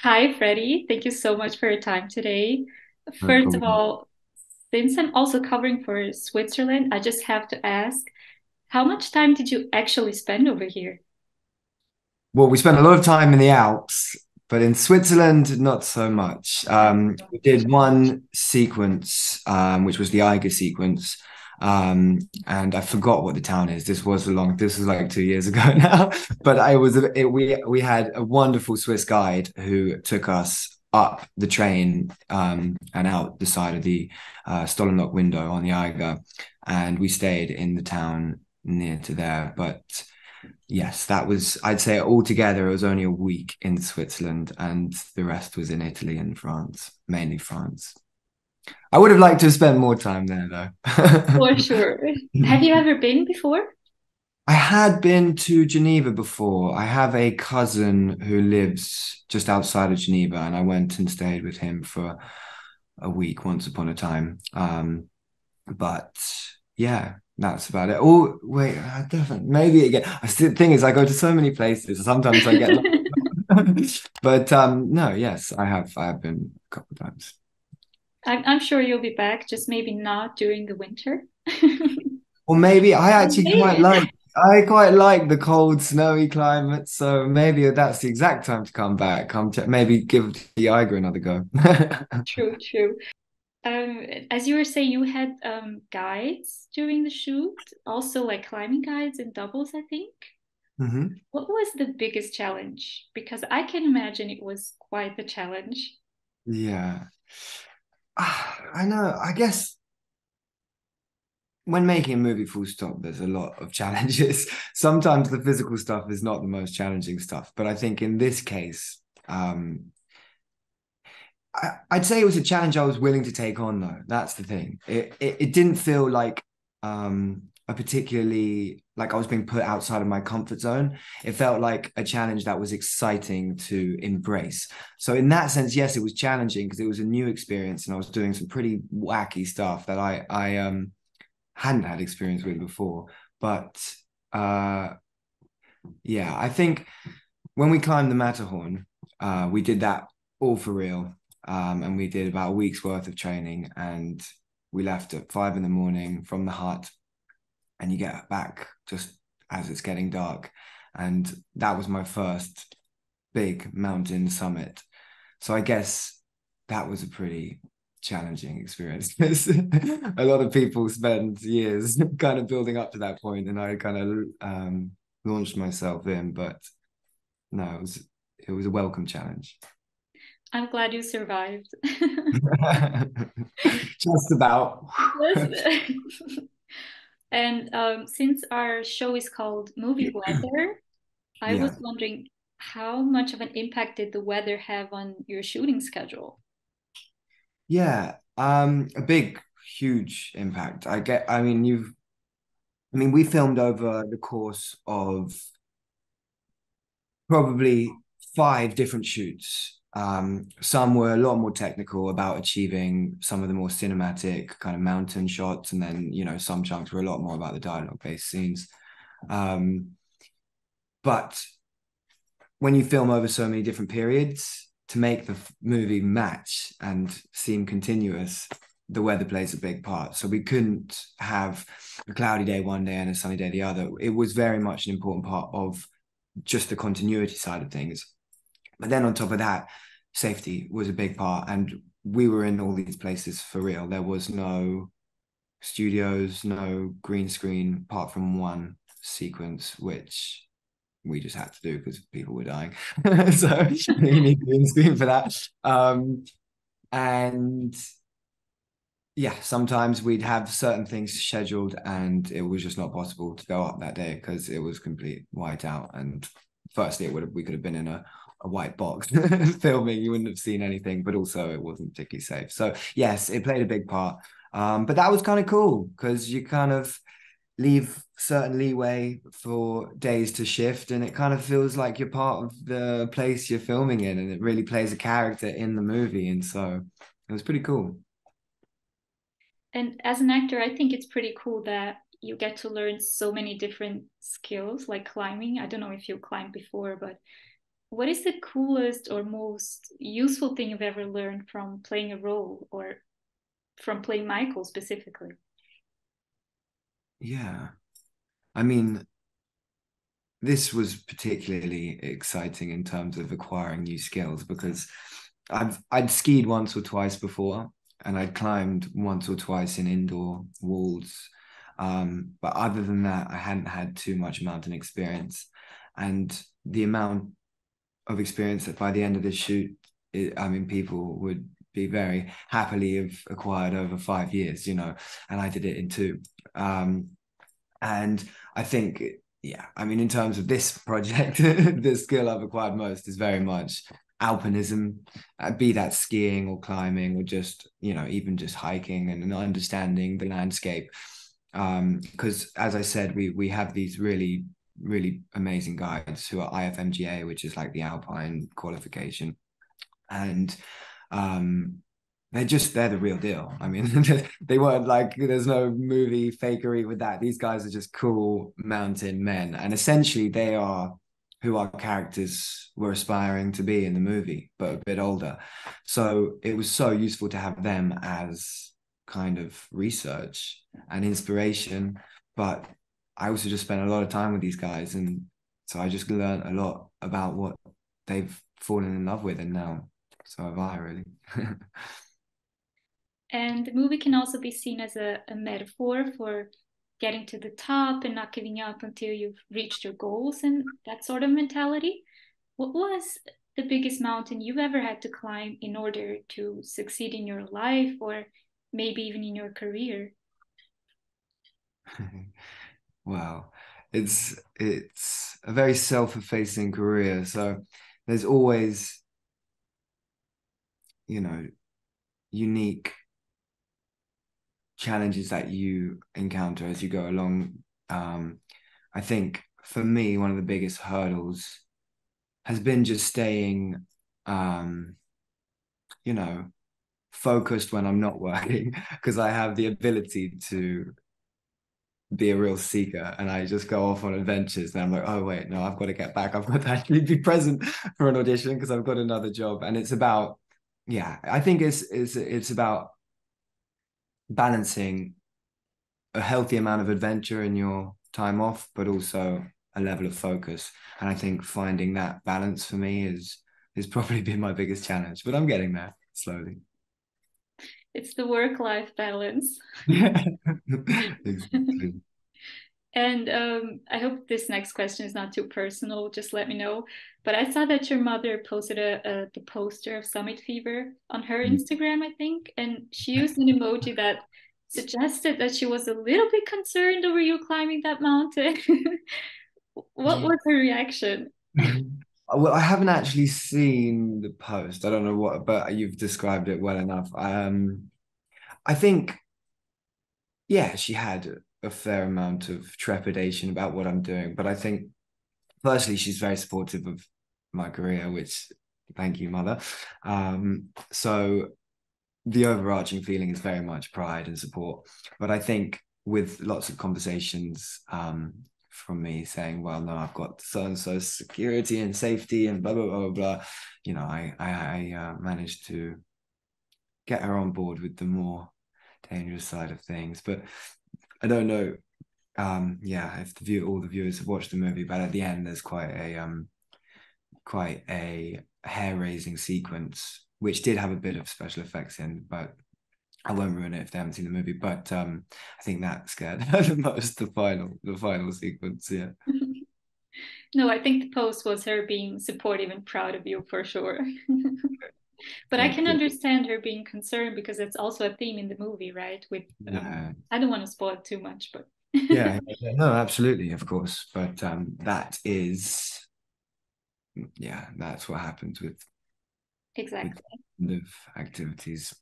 Hi, Freddie. Thank you so much for your time today. No First of problem. all, since I'm also covering for Switzerland, I just have to ask, how much time did you actually spend over here? Well, we spent a lot of time in the Alps, but in Switzerland, not so much. We did one sequence, which was the Eiger sequence, and I forgot what the town is. This was like 2 years ago now, but we had a wonderful Swiss guide who took us up the train and out the side of the Stollenlock window on the Eiger, and we stayed in the town near to there, but. Yes, I'd say altogether, it was only a week in Switzerland and the rest was in Italy and France, mainly France. I would have liked to have spent more time there though. For sure. Have you ever been before? I had been to Geneva before. I have a cousin who lives just outside of Geneva, and I went and stayed with him for a week once upon a time. But yeah, that's about it. Oh, wait, I definitely maybe again. I still thing is I go to so many places. Sometimes I get but no, yes, I have been a couple of times. I'm sure you'll be back, just maybe not during the winter. Or maybe Maybe. I quite like the cold, snowy climate, so maybe that's the exact time to come back. Maybe give the Eiger another go. True, true. As you were saying, you had guides during the shoot, also like climbing guides and doubles, I think. hmm What was the biggest challenge? Because I can imagine it was quite the challenge. Yeah. I know. I guess when making a movie full stop, there's a lot of challenges. Sometimes the physical stuff is not the most challenging stuff, but I think in this case, I'd say it was a challenge I was willing to take on, though. That's the thing. It didn't feel like a particularly like I was being put outside of my comfort zone. It felt like a challenge that was exciting to embrace. So in that sense, yes, it was challenging because it was a new experience and I was doing some pretty wacky stuff that I hadn't had experience with before. But uh yeah, I think when we climbed the Matterhorn, we did that all for real. And we did about a week's worth of training and we left at 5 in the morning from the hut and you get back just as it's getting dark. And that was my first big mountain summit. So I guess that was a pretty challenging experience. A lot of people spend years kind of building up to that point, and I kind of launched myself in, but no, it was a welcome challenge. I'm glad you survived. Just about. Yes. And since our show is called Movie Weather, I was Yeah. wondering how much of an impact did the weather have on your shooting schedule? Yeah. A big, huge impact. I mean, we filmed over the course of probably five different shoots. Some were a lot more technical about achieving some of the more cinematic kind of mountain shots, and then some chunks were a lot more about the dialogue-based scenes. Um, but when you film over so many different periods, to make the movie match and seem continuous, the weather plays a big part. So we couldn't have a cloudy day one day and a sunny day the other. It was very much an important part of just the continuity side of things. But then on top of that, safety was a big part. And we were in all these places for real. There was no studios, no green screen, apart from one sequence, which we just had to do because people were dying. So you need green screen for that. And yeah, sometimes we'd have certain things scheduled and it was just not possible to go up that day because it was complete whiteout. And firstly, we could have been in a white box filming. You wouldn't have seen anything, but also it wasn't particularly safe. So yes, it played a big part. But that was kind of cool because you kind of leave certain leeway for days to shift and it kind of feels like you're part of the place you're filming in and it really plays a character in the movie. And so it was pretty cool. And as an actor, I think it's pretty cool that you get to learn so many different skills like climbing. I don't know if you climbed before, but what is the coolest or most useful thing you've ever learned from playing a role or from playing Michael specifically? Yeah. I mean, this was particularly exciting in terms of acquiring new skills because I'd skied once or twice before and I'd climbed once or twice in indoor walls. But other than that, I hadn't had too much mountain experience. And the amount of experience that by the end of this shoot, I mean, people would be very happily have acquired over 5 years, and I did it in two. And I think, yeah, I mean, in terms of this project, the skill I've acquired most is very much alpinism, be that skiing or climbing or just, even just hiking and understanding the landscape. Because as I said, we have these really, really amazing guides who are IFMGA, which is like the Alpine qualification. And they're the real deal. I mean, they weren't like, there's no movie fakery with that. These guys are just cool mountain men, and essentially they are who our characters were aspiring to be in the movie, but a bit older. So it was so useful to have them as kind of research and inspiration. But I also just spent a lot of time with these guys, and so I just learned a lot about what they've fallen in love with, and now so have I, really. And the movie can also be seen as a metaphor for getting to the top and not giving up until you've reached your goals and that sort of mentality. What was the biggest mountain you've ever had to climb in order to succeed in your life or maybe even in your career? Wow. It's a very self-effacing career. So there's always, unique challenges that you encounter as you go along. I think for me, one of the biggest hurdles has been just staying, um, you know, focused when I'm not working because I have the ability to be a real seeker and I just go off on adventures and I'm like, oh wait, no, I've got to get back. I've got to actually be present for an audition because I've got another job. And it's about, yeah, I think it's about balancing a healthy amount of adventure in your time off, but also a level of focus. And I think finding that balance for me is probably been my biggest challenge, but I'm getting there slowly. It's the work-life balance. Yeah, exactly. And I hope this next question is not too personal. Just let me know. But I saw that your mother posted the poster of Summit Fever on her Instagram, I think, and she used an emoji that suggested that she was a little bit concerned over you climbing that mountain. What was her reaction? Well, I haven't actually seen the post. I don't know what, but you've described it well enough. I think, yeah, she had a fair amount of trepidation about what I'm doing, but I think firstly, she's very supportive of my career, which thank you, mother. So the overarching feeling is very much pride and support. But I think with lots of conversations from me saying, well, no, I've got so and so security and safety and blah, blah, blah, blah, I managed to get her on board with the more dangerous side of things. But I don't know. Yeah, if all the viewers have watched the movie, but at the end there's quite a hair-raising sequence, which did have a bit of special effects in, but I won't ruin it if they haven't seen the movie. But I think that scared the most, the final sequence. Yeah. No, I think the post was her being supportive and proud of you for sure. But I Good, can good. understand her being concerned because it's also a theme in the movie, right? With Yeah. I don't want to spoil too much, but Yeah, no, absolutely, of course. But that is, yeah, that's what happens with exactly. kind of activities.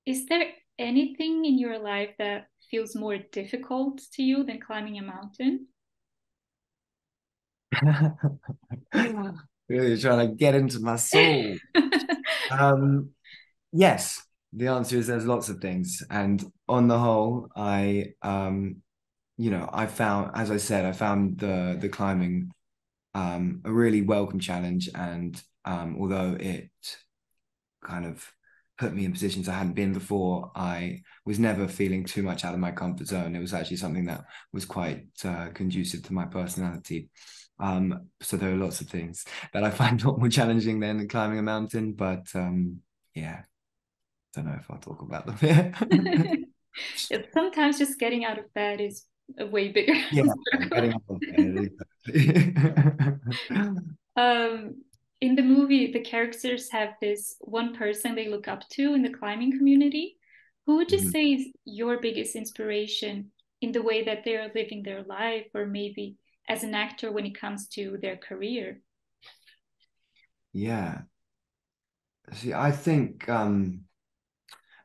Is there anything in your life that feels more difficult to you than climbing a mountain? Really trying to get into my soul. Um, yes, the answer is there's lots of things, and on the whole, I found, as I said, I found the climbing a really welcome challenge. And although it kind of put me in positions I hadn't been before, I was never feeling too much out of my comfort zone. It was actually something that was quite conducive to my personality. So there are lots of things that I find a lot more challenging than climbing a mountain, but yeah, don't know if I'll talk about them here. Yeah, sometimes just getting out of bed is a way bigger Yeah, struggle. getting up on bed, exactly. In the movie, the characters have this one person they look up to in the climbing community. Who would you Mhm. say is your biggest inspiration in the way that they're living their life, or maybe as an actor when it comes to their career? Yeah. See, I think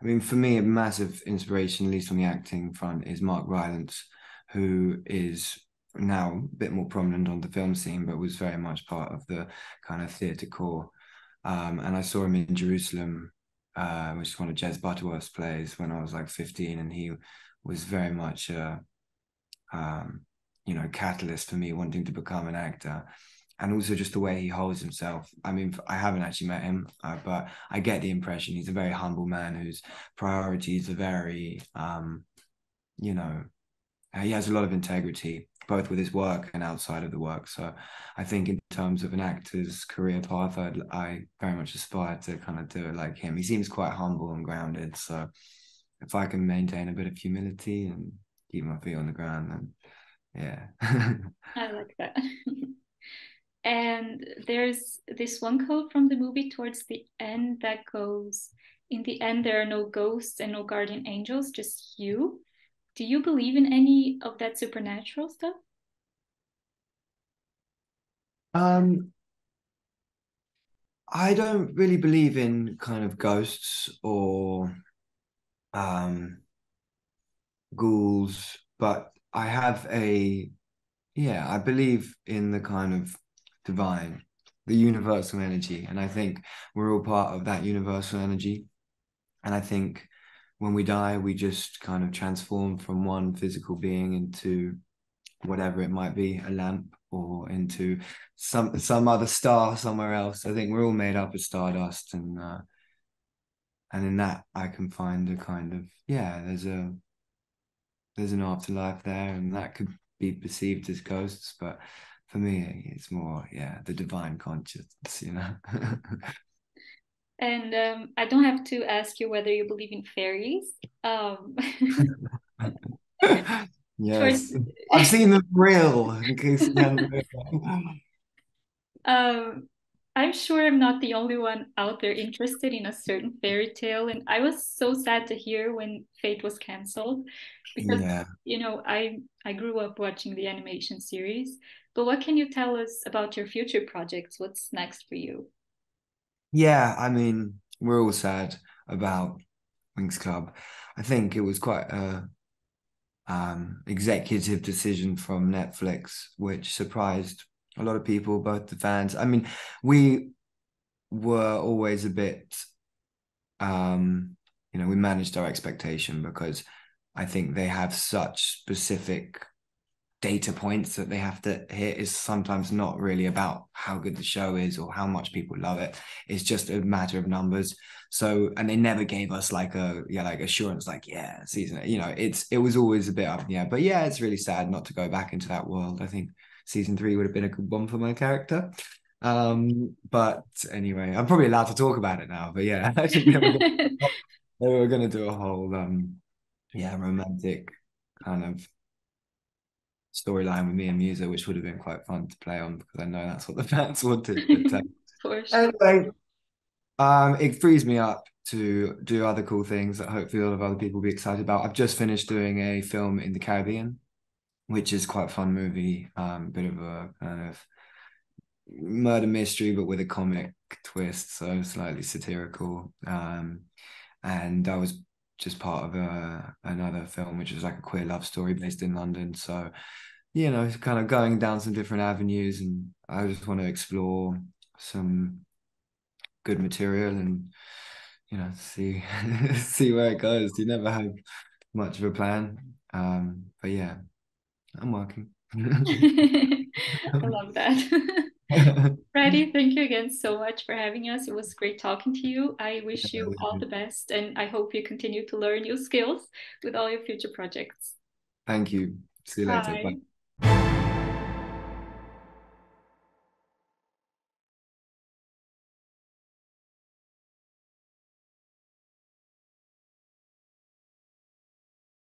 I mean, for me, a massive inspiration, at least on the acting front, is Mark Rylance, who is now a bit more prominent on the film scene, but was very much part of the kind of theatre core. And I saw him in Jerusalem, which is one of Jez Butterworth's plays, when I was like 15, and he was very much a catalyst for me wanting to become an actor. And also just the way he holds himself. I mean, I haven't actually met him, but I get the impression he's a very humble man whose priorities are very, he has a lot of integrity, both with his work and outside of the work. So I think in terms of an actor's career path, I very much aspire to kind of do it like him. He seems quite humble and grounded. So if I can maintain a bit of humility and keep my feet on the ground, then yeah. I like that. And there's this one quote from the movie towards the end that goes, "In the end, there are no ghosts and no guardian angels, just you." Do you believe in any of that supernatural stuff? um, I don't really believe in kind of ghosts or um ghouls, but I have I believe in the kind of divine, the universal energy, and I think we're all part of that universal energy. And I think when we die, we just kind of transform from one physical being into whatever it might be, a lamp, or into some other star somewhere else. I think we're all made up of stardust, and in that I can find a kind of there's an afterlife there, and that could be perceived as ghosts, but for me it's more the divine consciousness. And I don't have to ask you whether you believe in fairies. Um, towards Yes, I've seen the real in case you haven't. Um, I'm sure I'm not the only one out there interested in a certain fairy tale, and I was so sad to hear when Fate was canceled because Yeah, I grew up watching the animation series. But what can you tell us about your future projects? What's next for you? yeah, I mean we're all sad about Wings Club. I think it was quite a executive decision from Netflix, which surprised a lot of people, both the fans. I mean, we were always a bit, we managed our expectation because I think they have such specific data points that they have to hit. Is sometimes not really about how good the show is or how much people love it. It's just a matter of numbers. So, and they never gave us like like assurance, like season. It was always a bit up in the air. But yeah, it's really sad not to go back into that world. I think season 3 would have been a good one for my character. But anyway, I'm probably allowed to talk about it now. But yeah, I think they were gonna do a whole romantic kind of storyline with me and Musa, which would have been quite fun to play on because I know that's what the fans wanted. But For sure. anyway, it frees me up to do other cool things that hopefully a lot of other people will be excited about. I've just finished doing a film in the Caribbean, which is quite a fun movie. Bit of a kind of murder mystery, but with a comic twist, so slightly satirical. And I was just part of another film, which was like a queer love story based in London. So kind of going down some different avenues, and I just want to explore some good material and see see where it goes. You never have much of a plan, but yeah, I'm working. I love that. Freddie, thank you again so much for having us. It was great talking to you. I wish you all the best, and I hope you continue to learn new skills with all your future projects. Thank you. See you later. Bye. Bye.